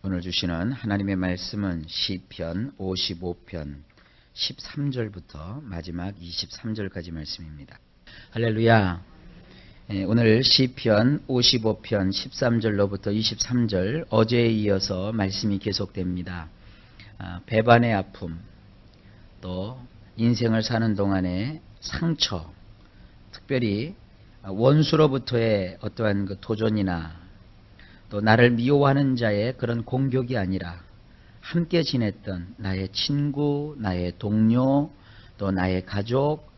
오늘 주시는 하나님의 말씀은 시편 55편 13절부터 마지막 23절까지 말씀입니다. 할렐루야. 오늘 시편 55편 13절로부터 23절 어제에 이어서 말씀이 계속됩니다. 배반의 아픔, 또 인생을 사는 동안의 상처, 특별히 원수로부터의 어떠한 그 도전이나 또 나를 미워하는 자의 그런 공격이 아니라 함께 지냈던 나의 친구, 나의 동료, 또 나의 가족,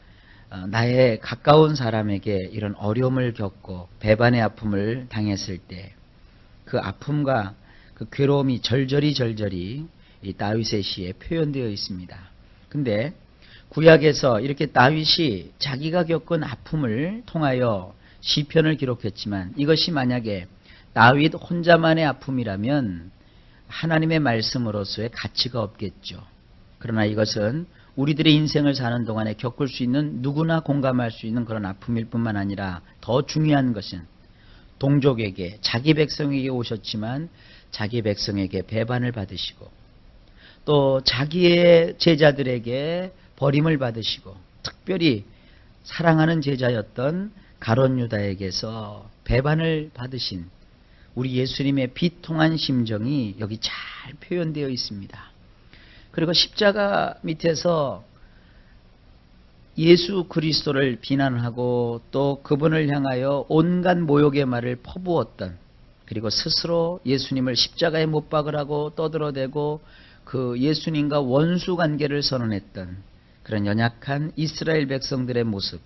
나의 가까운 사람에게 이런 어려움을 겪고 배반의 아픔을 당했을 때 그 아픔과 그 괴로움이 절절히 이 다윗의 시에 표현되어 있습니다. 근데 구약에서 이렇게 다윗이 자기가 겪은 아픔을 통하여 시편을 기록했지만 이것이 만약에 다윗 혼자만의 아픔이라면 하나님의 말씀으로서의 가치가 없겠죠. 그러나 이것은 우리들의 인생을 사는 동안에 겪을 수 있는 누구나 공감할 수 있는 그런 아픔일 뿐만 아니라 더 중요한 것은 동족에게 자기 백성에게 오셨지만 자기 백성에게 배반을 받으시고 또 자기의 제자들에게 버림을 받으시고 특별히 사랑하는 제자였던 가룟 유다에게서 배반을 받으신 우리 예수님의 비통한 심정이 여기 잘 표현되어 있습니다. 그리고 십자가 밑에서 예수 그리스도를 비난하고 또 그분을 향하여 온갖 모욕의 말을 퍼부었던, 그리고 스스로 예수님을 십자가에 못 박으라고 떠들어대고 그 예수님과 원수 관계를 선언했던 그런 연약한 이스라엘 백성들의 모습,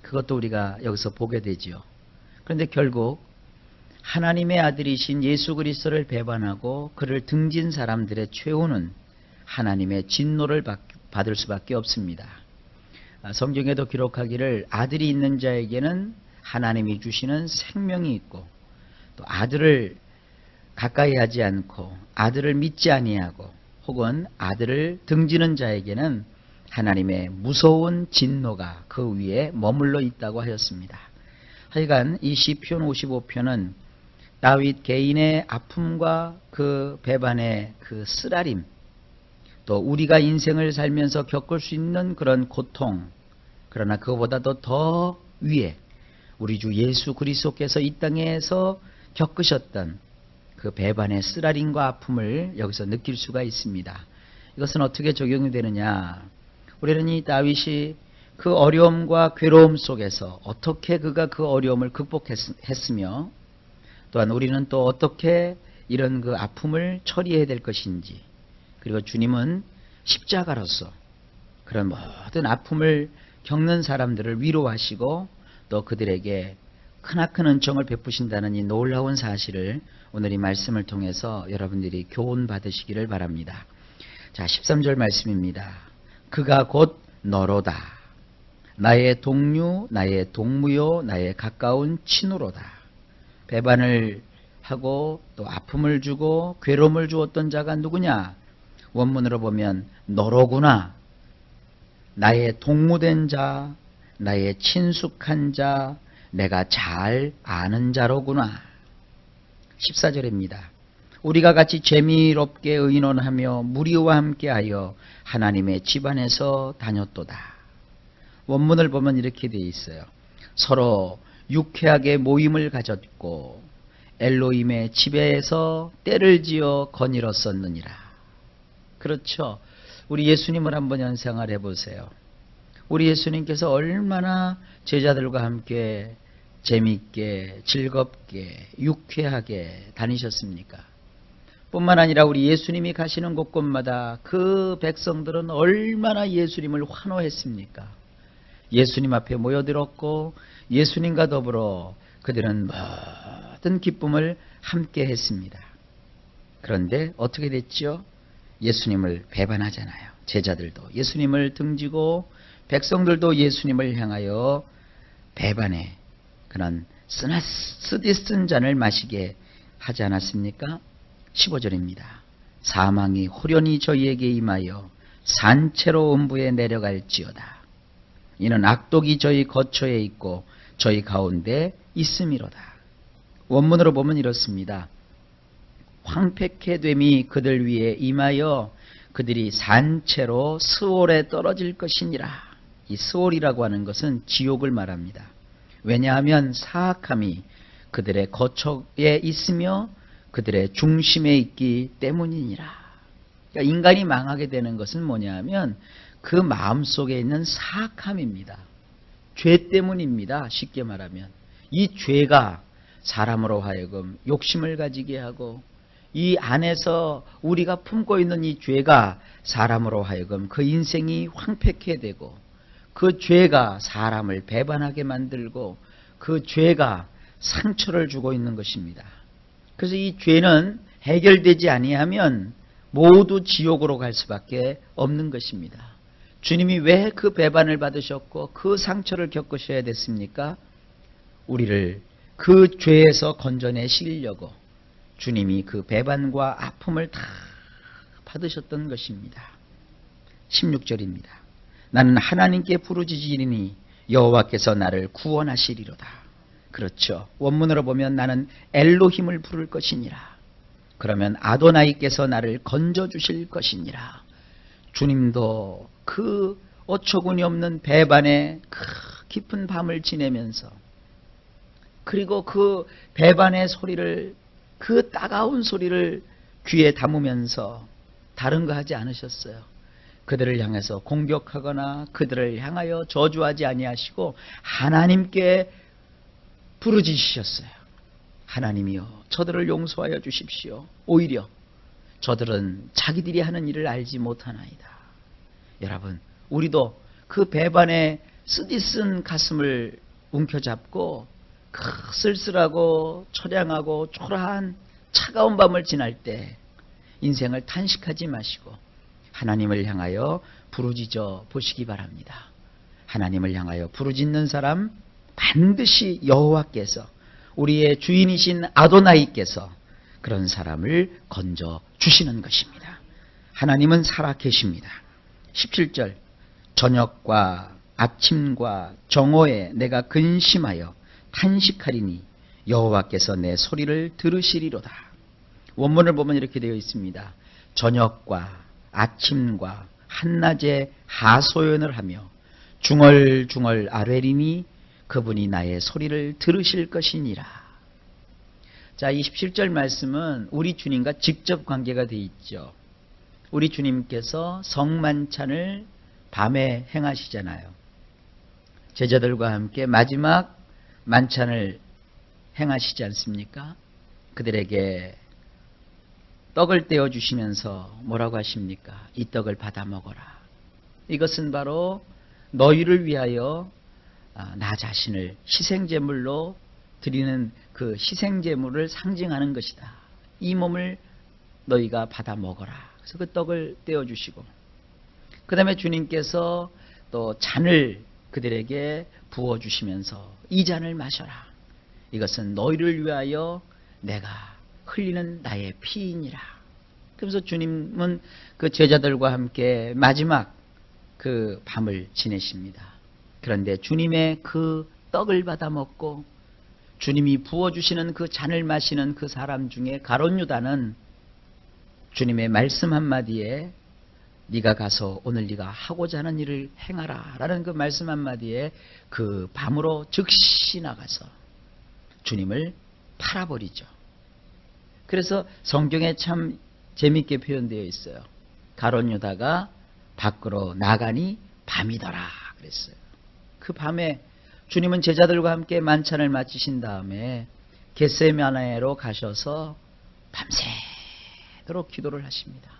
그것도 우리가 여기서 보게 되지요. 그런데 결국 하나님의 아들이신 예수 그리스도를 배반하고 그를 등진 사람들의 최후는 하나님의 진노를 받을 수밖에 없습니다. 성경에도 기록하기를 아들이 있는 자에게는 하나님이 주시는 생명이 있고 또 아들을 가까이 하지 않고 아들을 믿지 아니하고 혹은 아들을 등지는 자에게는 하나님의 무서운 진노가 그 위에 머물러 있다고 하였습니다. 하여간 이 시편 55편은 다윗 개인의 아픔과 그 배반의 그 쓰라림, 또 우리가 인생을 살면서 겪을 수 있는 그런 고통, 그러나 그거보다도 더 위에 우리 주 예수 그리스도께서 이 땅에서 겪으셨던 그 배반의 쓰라림과 아픔을 여기서 느낄 수가 있습니다. 이것은 어떻게 적용이 되느냐? 우리는 이 다윗이 그 어려움과 괴로움 속에서 어떻게 그가 그 어려움을 극복했으며 또한 우리는 또 어떻게 이런 그 아픔을 처리해야 될 것인지, 그리고 주님은 십자가로서 그런 모든 아픔을 겪는 사람들을 위로하시고 또 그들에게 크나큰 은총을 베푸신다는 이 놀라운 사실을 오늘 이 말씀을 통해서 여러분들이 교훈 받으시기를 바랍니다. 자, 13절 말씀입니다. 그가 곧 너로다. 나의 동류, 나의 동무요, 나의 가까운 친우로다. 배반을 하고 또 아픔을 주고 괴로움을 주었던 자가 누구냐? 원문으로 보면 너로구나. 나의 동무된 자, 나의 친숙한 자, 내가 잘 아는 자로구나. 14절입니다. 우리가 같이 재미롭게 의논하며 무리와 함께하여 하나님의 집안에서 다녔도다. 원문을 보면 이렇게 되어 있어요. 서로 유쾌하게 모임을 가졌고 엘로힘의 집에서 때를 지어 거닐었었느니라. 그렇죠. 우리 예수님을 한번 연상을 해보세요. 우리 예수님께서 얼마나 제자들과 함께 재미있게 즐겁게 유쾌하게 다니셨습니까? 뿐만 아니라 우리 예수님이 가시는 곳곳마다 그 백성들은 얼마나 예수님을 환호했습니까? 예수님 앞에 모여들었고 예수님과 더불어 그들은 모든 기쁨을 함께 했습니다. 그런데 어떻게 됐죠? 예수님을 배반하잖아요. 제자들도 예수님을 등지고 백성들도 예수님을 향하여 배반해 그런 쓰디쓴 잔을 마시게 하지 않았습니까? 15절입니다. 사망이 호련히 저희에게 임하여 산채로 음부에 내려갈지어다. 이는 악독이 저희 거처에 있고 저희 가운데 있음이로다. 원문으로 보면 이렇습니다. 황폐케 됨이 그들 위에 임하여 그들이 산채로 스올에 떨어질 것이니라. 이 스올이라고 하는 것은 지옥을 말합니다. 왜냐하면 사악함이 그들의 거처에 있으며 그들의 중심에 있기 때문이니라. 그러니까 인간이 망하게 되는 것은 뭐냐면 그 마음속에 있는 사악함입니다. 죄 때문입니다. 쉽게 말하면 이 죄가 사람으로 하여금 욕심을 가지게 하고 이 안에서 우리가 품고 있는 이 죄가 사람으로 하여금 그 인생이 황폐케 되고 그 죄가 사람을 배반하게 만들고 그 죄가 상처를 주고 있는 것입니다. 그래서 이 죄는 해결되지 아니하면 모두 지옥으로 갈 수밖에 없는 것입니다. 주님이 왜 그 배반을 받으셨고 그 상처를 겪으셔야 됐습니까? 우리를 그 죄에서 건져내시려고 주님이 그 배반과 아픔을 다 받으셨던 것입니다. 16절입니다. 나는 하나님께 부르짖으리니 여호와께서 나를 구원하시리로다. 그렇죠. 원문으로 보면 나는 엘로힘을 부를 것이니라. 그러면 아도나이께서 나를 건져주실 것이니라. 주님도 그 어처구니 없는 배반의 그 깊은 밤을 지내면서 그리고 그 배반의 소리를 그 따가운 소리를 귀에 담으면서 다른 거 하지 않으셨어요. 그들을 향해서 공격하거나 그들을 향하여 저주하지 아니하시고 하나님께 부르짖으셨어요. 하나님이여 저들을 용서하여 주십시오. 오히려 저들은 자기들이 하는 일을 알지 못하나이다. 여러분 우리도 그 배반의 쓰디쓴 가슴을 움켜잡고 그 쓸쓸하고 처량하고 초라한 차가운 밤을 지날 때 인생을 탄식하지 마시고 하나님을 향하여 부르짖어 보시기 바랍니다. 하나님을 향하여 부르짖는 사람 반드시 여호와께서 우리의 주인이신 아도나이께서 그런 사람을 건져 주시는 것입니다. 하나님은 살아 계십니다. 17절 저녁과 아침과 정오에 내가 근심하여 탄식하리니 여호와께서 내 소리를 들으시리로다. 원문을 보면 이렇게 되어 있습니다. 저녁과 아침과 한낮에 하소연을 하며 중얼중얼 아뢰리니 그분이 나의 소리를 들으실 것이니라. 자, 27절 말씀은 우리 주님과 직접 관계가 되어 있죠. 우리 주님께서 성만찬을 밤에 행하시잖아요. 제자들과 함께 마지막 만찬을 행하시지 않습니까? 그들에게 떡을 떼어주시면서 뭐라고 하십니까? 이 떡을 받아 먹어라. 이것은 바로 너희를 위하여 나 자신을 희생제물로 드리는 그 희생제물을 상징하는 것이다. 이 몸을 너희가 받아 먹어라. 그래서 그 떡을 떼어주시고 그 다음에 주님께서 또 잔을 그들에게 부어주시면서 이 잔을 마셔라. 이것은 너희를 위하여 내가 흘리는 나의 피이니라. 그래서 주님은 그 제자들과 함께 마지막 그 밤을 지내십니다. 그런데 주님의 그 떡을 받아 먹고 주님이 부어주시는 그 잔을 마시는 그 사람 중에 가룟 유다는 주님의 말씀 한마디에 네가 가서 오늘 네가 하고자 하는 일을 행하라 라는 그 말씀 한마디에 그 밤으로 즉시 나가서 주님을 팔아버리죠. 그래서 성경에 참 재미있게 표현되어 있어요. 가룟 유다가 밖으로 나가니 밤이더라 그랬어요. 그 밤에 주님은 제자들과 함께 만찬을 마치신 다음에 겟세마네로 가셔서 밤새도록 기도를 하십니다.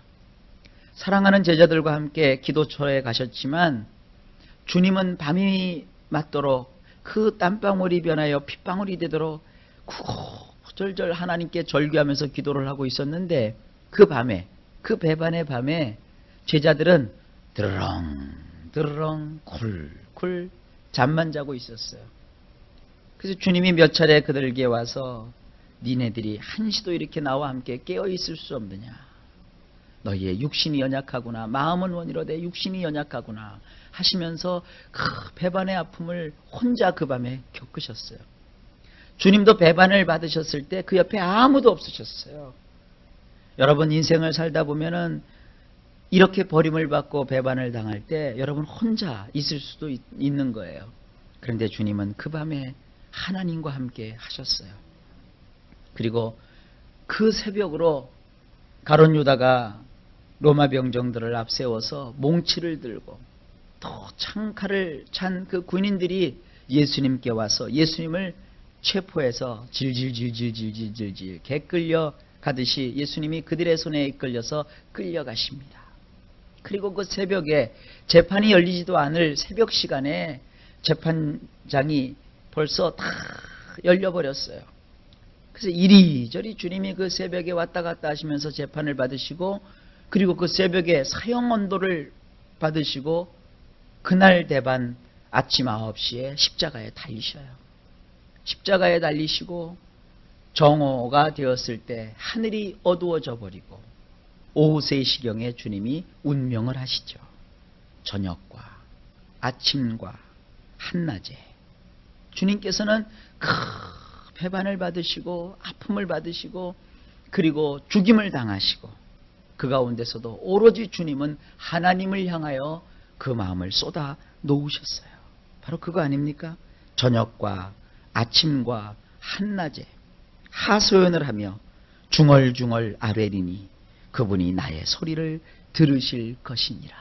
사랑하는 제자들과 함께 기도처에 가셨지만 주님은 밤이 맞도록 그 땀방울이 변하여 핏방울이 되도록 구구절절 하나님께 절규하면서 기도를 하고 있었는데 그 밤에 그 배반의 밤에 제자들은 드르렁 쿨쿨 잠만 자고 있었어요. 그래서 주님이 몇 차례 그들에게 와서 니네들이 한시도 이렇게 나와 함께 깨어 있을 수 없느냐. 너희의 육신이 연약하구나. 마음은 원이로되 육신이 연약하구나 하시면서 그 배반의 아픔을 혼자 그 밤에 겪으셨어요. 주님도 배반을 받으셨을 때 그 옆에 아무도 없으셨어요. 여러분 인생을 살다 보면은 이렇게 버림을 받고 배반을 당할 때 여러분 혼자 있을 수도 있는 거예요. 그런데 주님은 그 밤에 하나님과 함께 하셨어요. 그리고 그 새벽으로 가룟 유다가 로마 병정들을 앞세워서 몽치를 들고 또 창칼을 찬 그 군인들이 예수님께 와서 예수님을 체포해서 질질질질질질질 개 끌려 가듯이 예수님이 그들의 손에 이끌려서 끌려가십니다. 그리고 그 새벽에 재판이 열리지도 않을 새벽 시간에 재판장이 벌써 다 열려버렸어요. 그래서 이리저리 주님이 그 새벽에 왔다 갔다 하시면서 재판을 받으시고 그리고 그 새벽에 사형 언도를 받으시고 그날 대반 아침 9시에 십자가에 달리셔요. 십자가에 달리시고 정오가 되었을 때 하늘이 어두워져 버리고 오후 3시경에 주님이 운명을 하시죠. 저녁과 아침과 한낮에 주님께서는 큰 배반을 받으시고 아픔을 받으시고 그리고 죽임을 당하시고 그 가운데서도 오로지 주님은 하나님을 향하여 그 마음을 쏟아 놓으셨어요. 바로 그거 아닙니까? 저녁과 아침과 한낮에 하소연을 하며 중얼중얼 아뢰리니 그분이 나의 소리를 들으실 것이니라.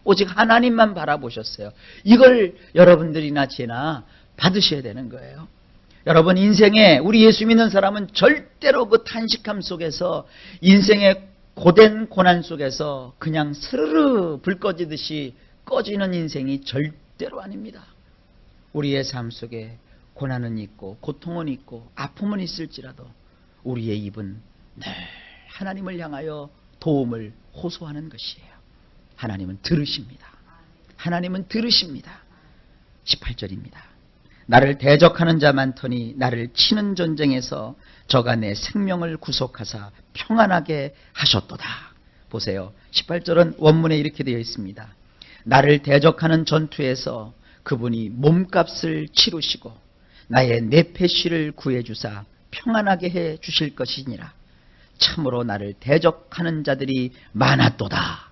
오직 하나님만 바라보셨어요. 이걸 여러분들이나 제나 받으셔야 되는 거예요. 여러분 인생에 우리 예수 믿는 사람은 절대로 그 탄식함 속에서 인생의 고된 고난 속에서 그냥 스르르 불 꺼지듯이 꺼지는 인생이 절대로 아닙니다. 우리의 삶 속에 고난은 있고 고통은 있고 아픔은 있을지라도 우리의 입은 늘 하나님을 향하여 도움을 호소하는 것이에요. 하나님은 들으십니다. 하나님은 들으십니다. 18절입니다. 나를 대적하는 자 많더니 나를 치는 전쟁에서 저가 내 생명을 구속하사 평안하게 하셨도다. 보세요. 18절은 원문에 이렇게 되어 있습니다. 나를 대적하는 전투에서 그분이 몸값을 치르시고 나의 내패시를 구해주사 평안하게 해 주실 것이니라. 참으로 나를 대적하는 자들이 많았도다.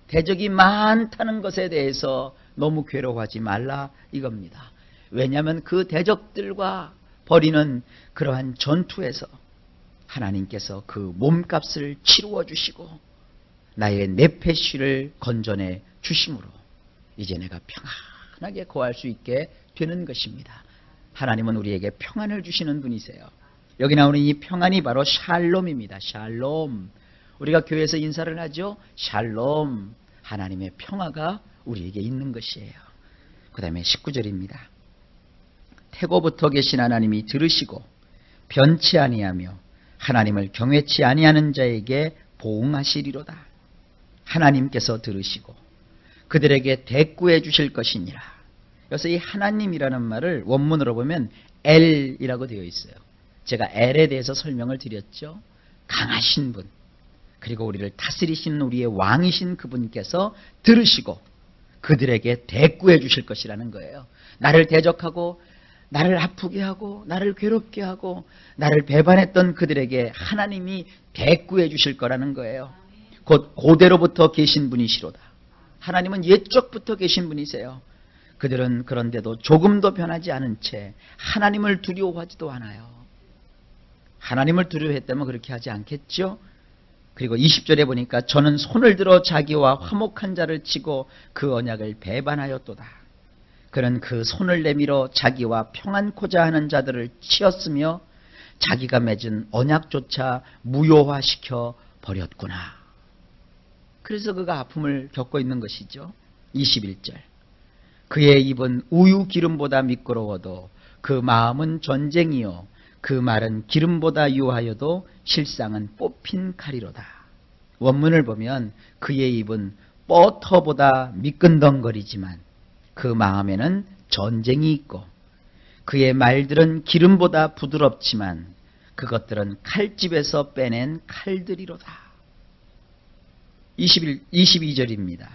대적이 많다는 것에 대해서 너무 괴로워하지 말라 이겁니다. 왜냐하면 그 대적들과 벌이는 그러한 전투에서 하나님께서 그 몸값을 치루어 주시고 나의 내패시를 건져내 주심으로 이제 내가 평안하게 거할 수 있게 되는 것입니다. 하나님은 우리에게 평안을 주시는 분이세요. 여기 나오는 이 평안이 바로 샬롬입니다. 샬롬. 우리가 교회에서 인사를 하죠. 샬롬. 하나님의 평화가 우리에게 있는 것이에요. 그 다음에 19절입니다. 태고부터 계신 하나님이 들으시고 변치 아니하며 하나님을 경외치 아니하는 자에게 보응하시리로다. 하나님께서 들으시고 그들에게 대꾸해 주실 것이니라. 그래서 이 하나님이라는 말을 원문으로 보면 엘이라고 되어 있어요. 제가 엘에 대해서 설명을 드렸죠. 강하신 분, 그리고 우리를 다스리시는 우리의 왕이신 그분께서 들으시고 그들에게 대꾸해 주실 것이라는 거예요. 나를 대적하고 나를 아프게 하고 나를 괴롭게 하고 나를 배반했던 그들에게 하나님이 대꾸해 주실 거라는 거예요. 곧 고대로부터 계신 분이시로다. 하나님은 옛적부터 계신 분이세요. 그들은 그런데도 조금도 변하지 않은 채 하나님을 두려워하지도 않아요. 하나님을 두려워했다면 그렇게 하지 않겠죠? 그리고 20절에 보니까 저는 손을 들어 자기와 화목한 자를 치고 그 언약을 배반하였도다. 그는 그 손을 내밀어 자기와 평안코자 하는 자들을 치었으며 자기가 맺은 언약조차 무효화시켜 버렸구나. 그래서 그가 아픔을 겪고 있는 것이죠. 21절. 그의 입은 우유 기름보다 미끄러워도 그 마음은 전쟁이요 그 말은 기름보다 유하여도 실상은 뽑힌 칼이로다. 원문을 보면 그의 입은 버터보다 미끈덩거리지만 그 마음에는 전쟁이 있고 그의 말들은 기름보다 부드럽지만 그것들은 칼집에서 빼낸 칼들이로다. 22절입니다.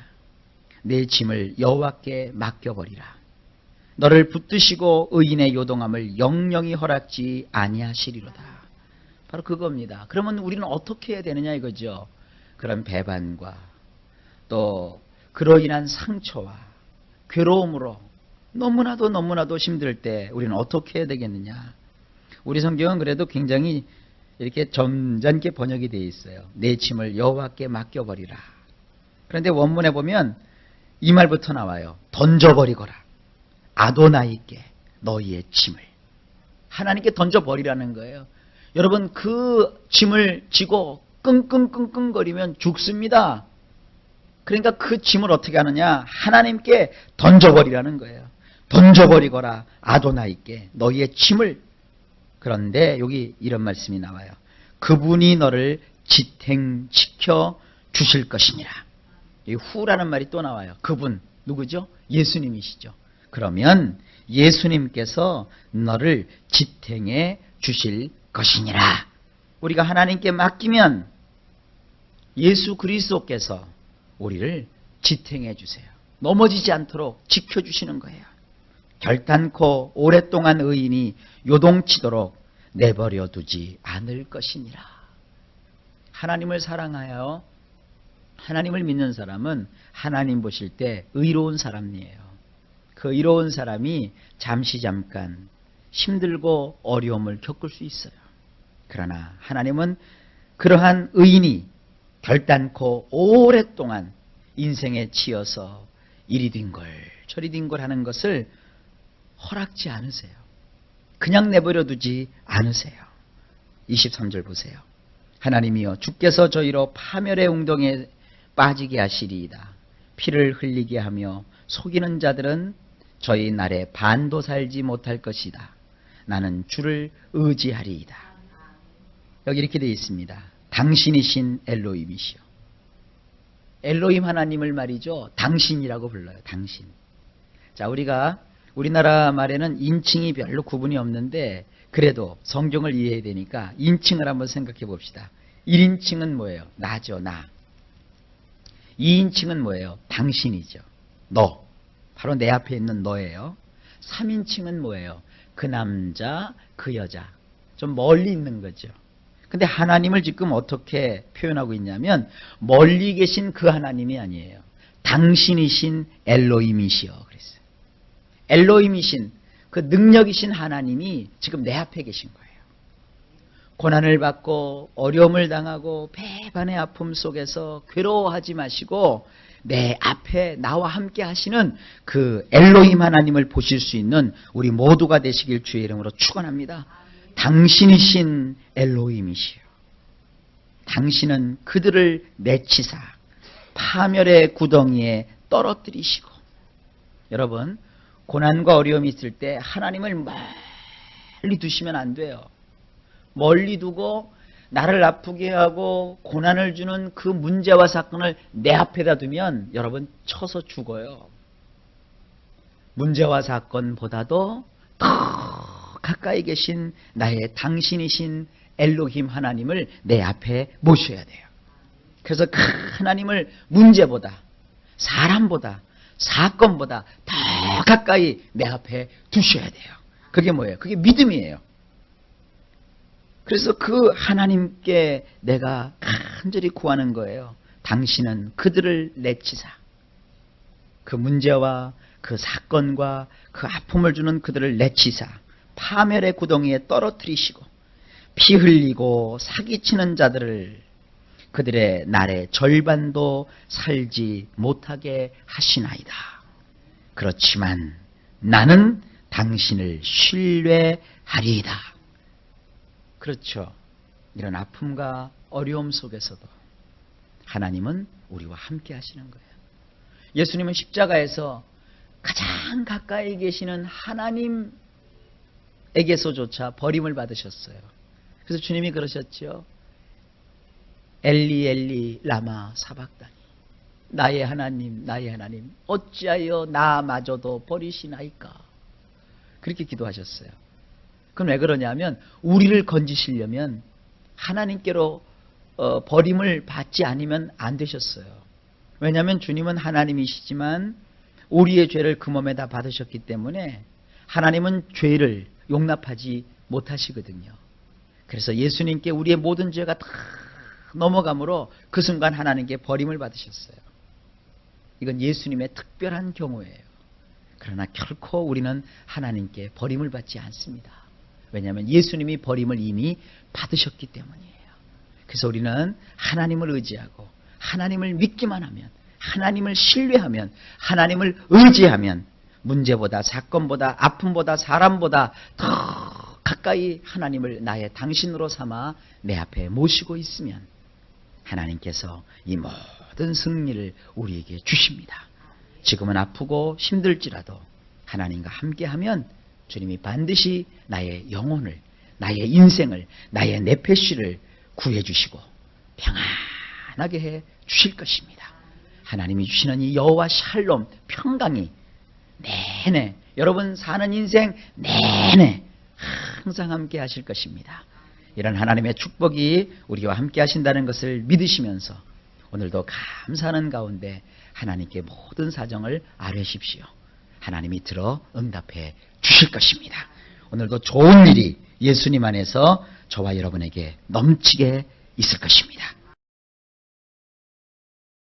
내 짐을 여호와께 맡겨버리라. 너를 붙드시고 의인의 요동함을 영영히 허락지 아니하시리로다. 바로 그겁니다. 그러면 우리는 어떻게 해야 되느냐 이거죠. 그런 배반과 또 그로 인한 상처와 괴로움으로 너무나도 힘들 때 우리는 어떻게 해야 되겠느냐. 우리 성경은 그래도 굉장히 이렇게 점잖게 번역이 되어 있어요. 내 짐을 여호와께 맡겨버리라. 그런데 원문에 보면 이 말부터 나와요. 던져버리거라. 아도나이께 너희의 짐을. 하나님께 던져버리라는 거예요. 여러분 그 짐을 지고 끙끙끙끙거리면 죽습니다. 그러니까 그 짐을 어떻게 하느냐. 하나님께 던져버리라는 거예요. 던져버리거라. 아도나이께 너희의 짐을. 그런데 여기 이런 말씀이 나와요. 그분이 너를 지탱시켜 주실 것이니라. 이 후라는 말이 또 나와요. 그분 누구죠? 예수님이시죠. 그러면 예수님께서 너를 지탱해 주실 것이니라. 우리가 하나님께 맡기면 예수 그리스도께서 우리를 지탱해 주세요. 넘어지지 않도록 지켜주시는 거예요. 결단코 오랫동안 의인이 요동치도록 내버려 두지 않을 것이니라. 하나님을 사랑하여 하나님을 믿는 사람은 하나님 보실 때 의로운 사람이에요. 그 의로운 사람이 잠깐 힘들고 어려움을 겪을 수 있어요. 그러나 하나님은 그러한 의인이 결단코 오랫동안 인생에 치여서 이리 된 걸 저리 된 걸 하는 것을 허락지 않으세요. 그냥 내버려 두지 않으세요. 23절 보세요. 하나님이여 주께서 저희로 파멸의 웅덩이에 빠지게 하시리이다. 피를 흘리게 하며 속이는 자들은 저희 날에 반도 살지 못할 것이다. 나는 주를 의지하리이다. 여기 이렇게 되어 있습니다. 당신이신 엘로힘이시여. 엘로힘 하나님을 말이죠. 당신이라고 불러요. 당신. 자, 우리나라 말에는 인칭이 별로 구분이 없는데 그래도 성경을 이해해야 되니까 인칭을 한번 생각해 봅시다. 1인칭은 뭐예요? 나죠. 나. 2인칭은 뭐예요? 당신이죠. 너. 바로 내 앞에 있는 너예요. 3인칭은 뭐예요? 그 남자, 그 여자. 좀 멀리 있는 거죠. 근데 하나님을 지금 어떻게 표현하고 있냐면 멀리 계신 그 하나님이 아니에요. 당신이신 엘로힘이시여 그랬어요. 엘로힘이신 그 능력이신 하나님이 지금 내 앞에 계신 거예요. 고난을 받고 어려움을 당하고 배반의 아픔 속에서 괴로워하지 마시고 내 앞에 나와 함께 하시는 그 엘로힘 하나님을 보실 수 있는 우리 모두가 되시길 주의 이름으로 축원합니다. 당신이신 엘로힘이시여. 당신은 그들을 내치사 파멸의 구덩이에 떨어뜨리시고. 여러분 고난과 어려움이 있을 때 하나님을 멀리 두시면 안 돼요. 멀리 두고 나를 아프게 하고 고난을 주는 그 문제와 사건을 내 앞에다 두면 여러분 쳐서 죽어요. 문제와 사건보다도 더 가까이 계신 나의 당신이신 엘로힘 하나님을 내 앞에 모셔야 돼요. 그래서 그 하나님을 문제보다 사람보다 사건보다 더 가까이 내 앞에 두셔야 돼요. 그게 뭐예요? 그게 믿음이에요. 그래서 그 하나님께 내가 간절히 구하는 거예요. 당신은 그들을 내치사 그 문제와 그 사건과 그 아픔을 주는 그들을 내치사 파멸의 구덩이에 떨어뜨리시고 피 흘리고 사기치는 자들을 그들의 날의 절반도 살지 못하게 하시나이다. 그렇지만 나는 당신을 신뢰하리이다. 그렇죠. 이런 아픔과 어려움 속에서도 하나님은 우리와 함께 하시는 거예요. 예수님은 십자가에서 가장 가까이 계시는 하나님에게서조차 버림을 받으셨어요. 그래서 주님이 그러셨죠. 엘리 엘리 라마 사박다니. 나의 하나님 나의 하나님 어찌하여 나마저도 버리시나이까. 그렇게 기도하셨어요. 그럼 왜 그러냐면 우리를 건지시려면 하나님께로 버림을 받지 않으면 안 되셨어요. 왜냐하면 주님은 하나님이시지만 우리의 죄를 그 몸에 다 받으셨기 때문에 하나님은 죄를 용납하지 못하시거든요. 그래서 예수님께 우리의 모든 죄가 다 넘어감으로 그 순간 하나님께 버림을 받으셨어요. 이건 예수님의 특별한 경우예요. 그러나 결코 우리는 하나님께 버림을 받지 않습니다. 왜냐하면 예수님이 버림을 이미 받으셨기 때문이에요. 그래서 우리는 하나님을 의지하고 하나님을 믿기만 하면, 하나님을 신뢰하면, 하나님을 의지하면 문제보다, 사건보다, 아픔보다, 사람보다 더 가까이 하나님을 나의 당신으로 삼아 내 앞에 모시고 있으면 하나님께서 이 모든 승리를 우리에게 주십니다. 지금은 아프고 힘들지라도 하나님과 함께하면 주님이 반드시 나의 영혼을, 나의 인생을, 나의 네페시를 구해주시고 평안하게 해 주실 것입니다. 하나님이 주시는 이 여호와 샬롬, 평강이 내내 여러분 사는 인생 내내 항상 함께 하실 것입니다. 이런 하나님의 축복이 우리와 함께 하신다는 것을 믿으시면서 오늘도 감사하는 가운데 하나님께 모든 사정을 아뢰십시오. 하나님이 들어 응답해 주실 것입니다. 오늘도 좋은 일이 예수님 안에서 저와 여러분에게 넘치게 있을 것입니다.